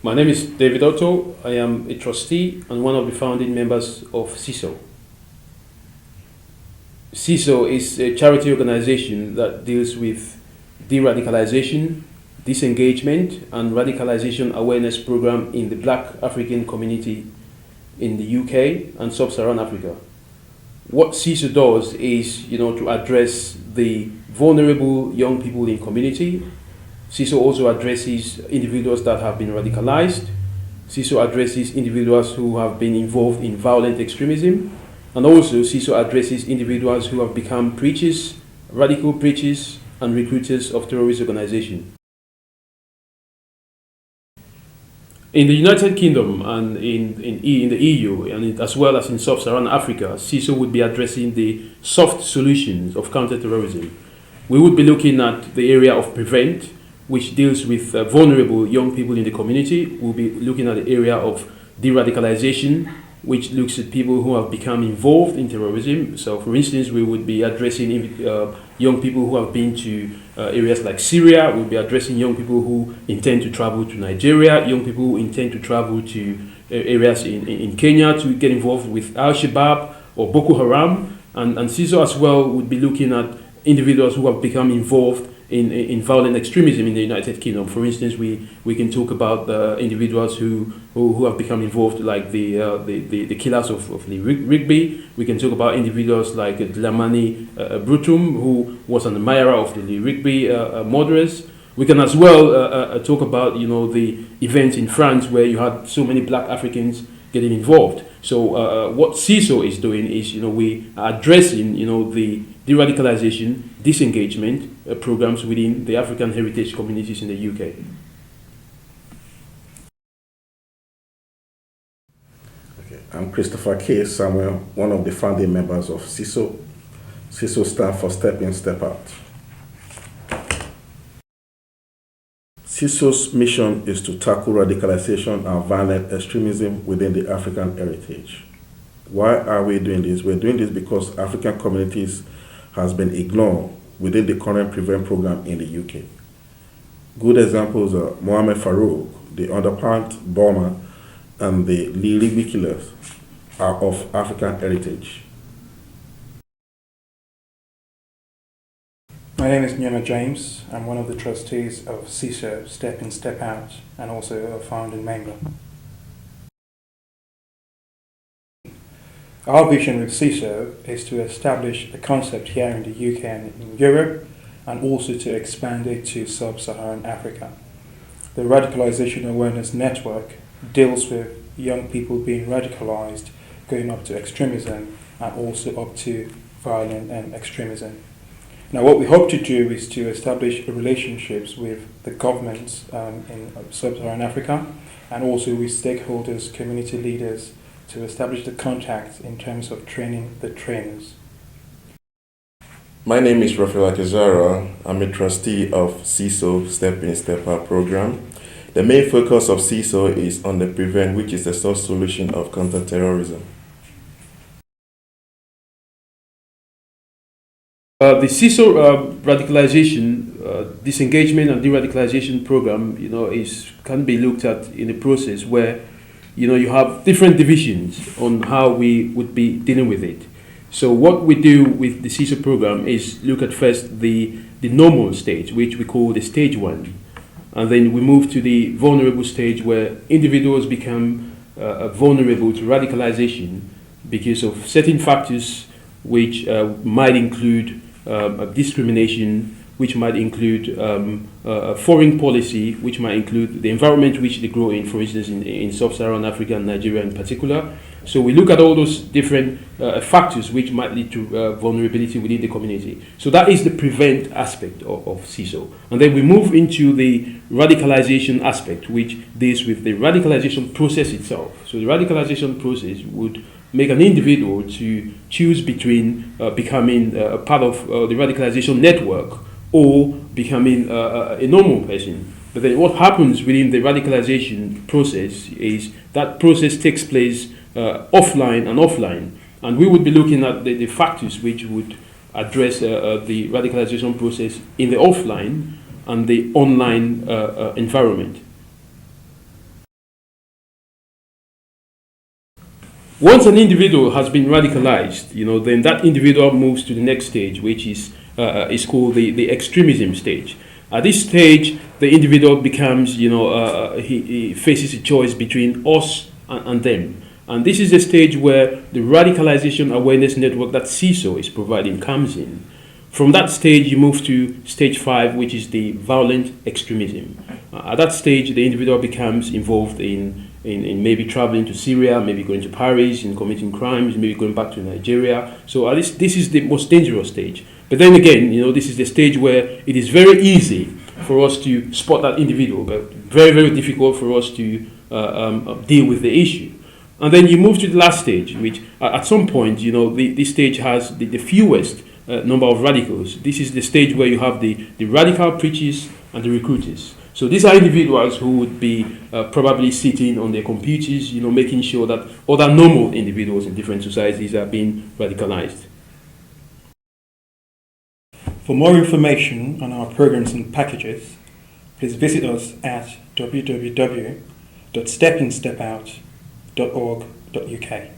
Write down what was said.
My name is David Otto. I am a trustee and one of the founding members of SISO. SISO is a charity organization that deals with de-radicalization, disengagement, and radicalization awareness program in the Black African community in the UK and Sub-Saharan Africa. What SISO does is, to address the vulnerable young people in community. SISO also addresses individuals that have been radicalized. SISO addresses individuals who have been involved in violent extremism. And also SISO addresses individuals who have become preachers, radical preachers, and recruiters of terrorist organizations. In the United Kingdom and in the EU, and as well as in Sub-Saharan Africa, SISO would be addressing the soft solutions of counterterrorism. We would be looking at the area of prevent, which deals with vulnerable young people in the community. We'll be looking at the area of de-radicalization, which looks at people who have become involved in terrorism. So, for instance, we would be addressing young people who have been to areas like Syria. We'll be addressing young people who intend to travel to Nigeria, young people who intend to travel to areas in Kenya to get involved with Al-Shabaab or Boko Haram. And SISO as well would be looking at individuals who have become involved in violent extremism in the United Kingdom. For instance, we can talk about individuals who have become involved, like the killers of Lee Rigby. We can talk about individuals like Dlamini Brutum, who was an admirer of the Lee Rigby murderers. We can as well talk about the events in France where you had so many Black Africans getting involved. So what SISO is doing is we are addressing the de-radicalization, disengagement programs within the African heritage communities in the UK. Okay. I'm Christopher K. Samuel, one of the founding members of SISO. SISO stands for Step In, Step Out. SISO's mission is to tackle radicalization and violent extremism within the African heritage. Why are we doing this? We're doing this because African communities has been ignored within the current PREVENT program in the UK. Good examples are Mohammed Farouk, the Underpant bomber, and the Lee Rigby killers are of African heritage. My name is Nyema James. I'm one of the trustees of SISO, Step In, Step Out, and also a founding member. Our vision with SISO is to establish a concept here in the UK and in Europe, and also to expand it to Sub-Saharan Africa. The Radicalization Awareness Network deals with young people being radicalized, going up to extremism, and also up to violent extremism. Now, what we hope to do is to establish relationships with the governments in Sub-Saharan Africa, and also with stakeholders, community leaders, to establish the contacts in terms of training the trainers. My name is Rafael Akizara. I'm a trustee of SISO Step In, Step Out program. The main focus of SISO is on the PREVENT, which is the source solution of counterterrorism. The SISO radicalization, disengagement and de-radicalization program, can be looked at in a process where, you have different divisions on how we would be dealing with it. So what we do with the SISO program is look at first the normal stage, which we call the stage 1. And then we move to the vulnerable stage where individuals become vulnerable to radicalization because of certain factors which might include discrimination, which might include foreign policy, which might include the environment which they grow in, for instance, in Sub-Saharan Africa and Nigeria in particular. So we look at all those different factors which might lead to vulnerability within the community. So that is the PREVENT aspect of SISO. And then we move into the radicalization aspect, which deals with the radicalization process itself. So the radicalization process would make an individual to choose between becoming a part of the radicalization network or becoming a normal person. But then what happens within the radicalization process is that process takes place offline and offline. And we would be looking at the factors which would address the radicalization process in the offline and the online environment. Once an individual has been radicalized, then that individual moves to the next stage, which is called the extremism stage. At this stage, the individual becomes, he faces a choice between us and them. And this is the stage where the radicalization awareness network that SISO is providing comes in. From that stage, you move to stage 5, which is the violent extremism. At that stage, the individual becomes involved in maybe traveling to Syria, maybe going to Paris and committing crimes, maybe going back to Nigeria. So at least this is the most dangerous stage. But then again, this is the stage where it is very easy for us to spot that individual, but very, very difficult for us to deal with the issue. And then you move to the last stage, which at some point, this stage has the fewest number of radicals. This is the stage where you have the radical preachers and the recruiters. So these are individuals who would be probably sitting on their computers, making sure that other normal individuals in different societies are being radicalized. For more information on our programs and packages, please visit us at www.stepinstepout.org.uk.